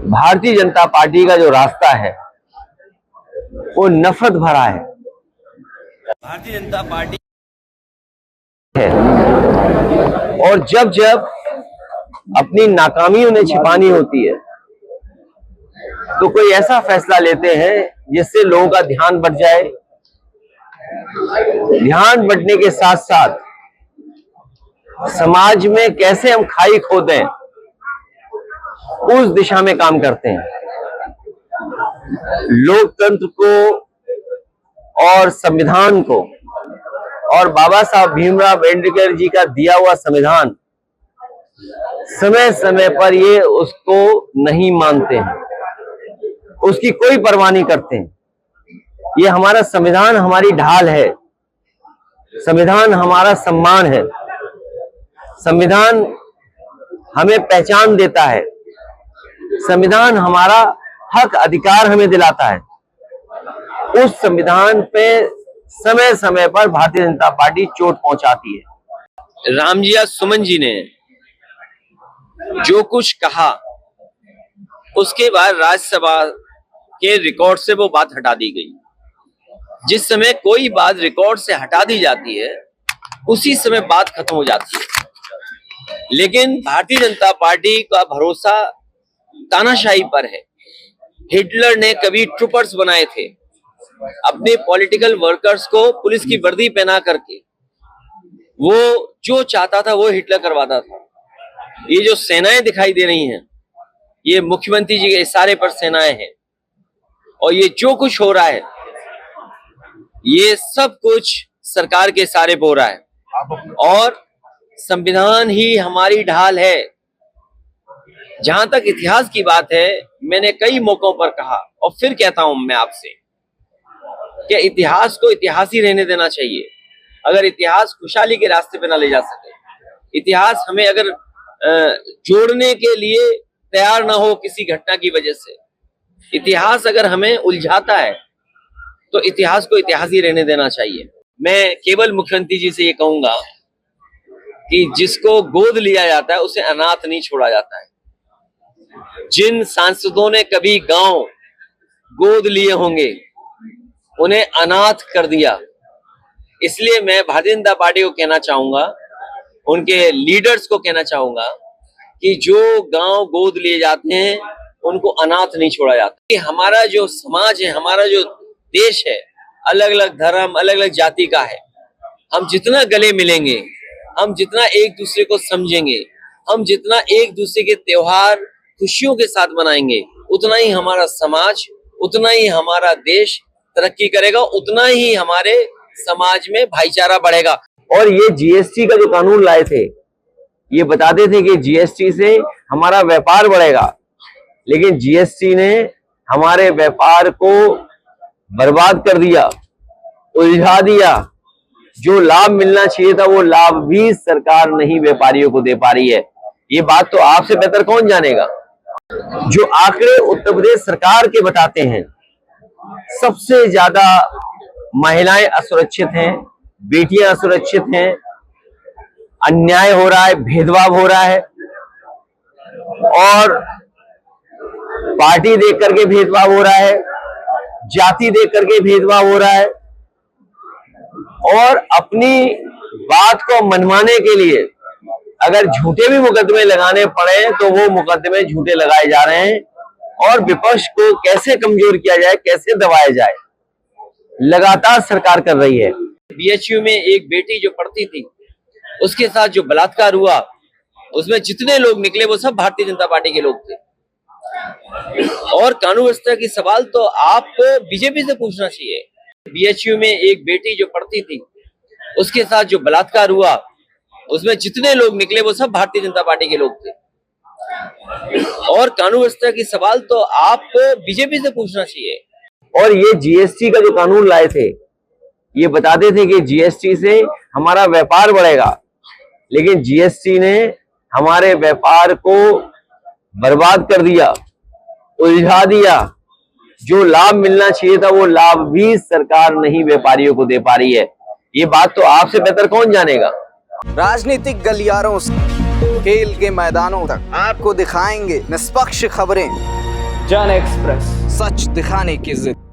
Bharatiya Janata party का जो रास्ता है वो नफरत भरा है। भारतीय जनता पार्टी है और जब जब अपनी नाकामी उन्हें छिपानी होती है तो कोई ऐसा फैसला लेते हैं जिससे लोगों का ध्यान बढ़ जाए। ध्यान बढ़ने के साथ साथ समाज में कैसे हम खाई खोदें उस दिशा में काम करते हैं। लोकतंत्र को और संविधान को और बाबा साहब भीमराव अम्बेडकर जी का दिया हुआ संविधान समय समय पर ये उसको नहीं मानते हैं, उसकी कोई परवाह नहीं करते हैं। ये हमारा संविधान हमारी ढाल है, संविधान हमारा सम्मान है, संविधान हमें पहचान देता है, संविधान हमारा हक अधिकार हमें दिलाता है। उस संविधान पे समय समय पर भारतीय जनता पार्टी चोट पहुंचाती है। रामजिया सुमन जी ने जो कुछ कहा उसके बाद राज्यसभा के रिकॉर्ड से वो बात हटा दी गई। जिस समय कोई बात रिकॉर्ड से हटा दी जाती है उसी समय बात खत्म हो जाती है। लेकिन भारतीय जनता पार्टी का भरोसा तानाशाही पर है। हिटलर ने कभी ट्रूपर्स बनाए थे, अपने पॉलिटिकल वर्कर्स को पुलिस की वर्दी पहना करके वो जो चाहता था वो हिटलर करवाता था। ये जो सेनाएं दिखाई दे रही हैं ये मुख्यमंत्री जी के इशारे पर सेनाएं हैं और ये जो कुछ हो रहा है ये सब कुछ सरकार के इशारे पर हो रहा है और संविधान ही हमारी ढाल है। जहां तक इतिहास की बात है, मैंने कई मौकों पर कहा और फिर कहता हूं मैं आपसे कि इतिहास को इतिहास ही रहने देना चाहिए। अगर इतिहास खुशहाली के रास्ते पे ना ले जा सके, इतिहास हमें अगर जोड़ने के लिए तैयार ना हो किसी घटना की वजह से, इतिहास अगर हमें उलझाता है तो इतिहास को इतिहास ही रहने देना चाहिए। मैं केवल मुख्यमंत्री जी से ये कहूंगा कि जिसको गोद लिया जाता है उसे अनाथ नहीं छोड़ा जाता है। जिन सांसदों ने कभी गांव गोद लिए होंगे उन्हें अनाथ कर दिया। इसलिए मैं भारतीय जनता पार्टी को कहना चाहूंगा, उनके लीडर्स को कहना चाहूंगा कि जो गांव गोद लिए जाते हैं उनको अनाथ नहीं छोड़ा जाता। कि हमारा जो समाज है, हमारा जो देश है, अलग अलग धर्म अलग अलग जाति का है। हम जितना गले मिलेंगे, हम जितना एक दूसरे को समझेंगे, हम जितना एक दूसरे के त्योहार खुशियों के साथ मनाएंगे, उतना ही हमारा समाज, उतना ही हमारा देश तरक्की करेगा, उतना ही हमारे समाज में भाईचारा बढ़ेगा। और ये जीएसटी का जो कानून लाए थे ये बताते थे कि जीएसटी से हमारा व्यापार बढ़ेगा, लेकिन जीएसटी ने हमारे व्यापार को बर्बाद कर दिया, उलझा दिया। जो लाभ मिलना चाहिए था वो लाभ भी सरकार नहीं व्यापारियों को दे पा रही है। ये बात तो आपसे बेहतर कौन जानेगा। जो आंकड़े उत्तर प्रदेश सरकार के बताते हैं, सबसे ज्यादा महिलाएं असुरक्षित हैं, बेटियां असुरक्षित हैं, अन्याय हो रहा है, भेदभाव हो रहा है और पार्टी देख करके भेदभाव हो रहा है, जाति देख करके भेदभाव हो रहा है और अपनी बात को मनवाने के लिए अगर झूठे भी मुकदमे लगाने पड़े तो वो मुकदमे झूठे लगाए जा रहे हैं और विपक्ष को कैसे कमजोर किया जाए, कैसे दबाया जाए, लगातार सरकार कर रही है। बीएचयू में एक बेटी जो पढ़ती थी उसके साथ जो बलात्कार हुआ उसमें जितने लोग निकले वो सब भारतीय जनता पार्टी के लोग थे। और कानून व्यवस्था की सवाल तो आपको बीजेपी से पूछना चाहिए। बीएचयू में एक बेटी जो पढ़ती थी उसके साथ जो बलात्कार हुआ उसमें जितने लोग निकले वो सब भारतीय जनता पार्टी के लोग थे। और कानून व्यवस्था की सवाल तो आपको बीजेपी से पूछना चाहिए। और ये जीएसटी का जो कानून लाए थे ये बताते थे कि जीएसटी से हमारा व्यापार बढ़ेगा, लेकिन जीएसटी ने हमारे व्यापार को बर्बाद कर दिया, उलझा दिया। जो लाभ मिलना चाहिए था वो लाभ भी सरकार नहीं व्यापारियों को दे पा रही है। ये बात तो आपसे बेहतर कौन जानेगा। राजनीतिक गलियारों से खेल के मैदानों तक आपको दिखाएंगे निष्पक्ष खबरें, जन एक्सप्रेस, सच दिखाने की जिद।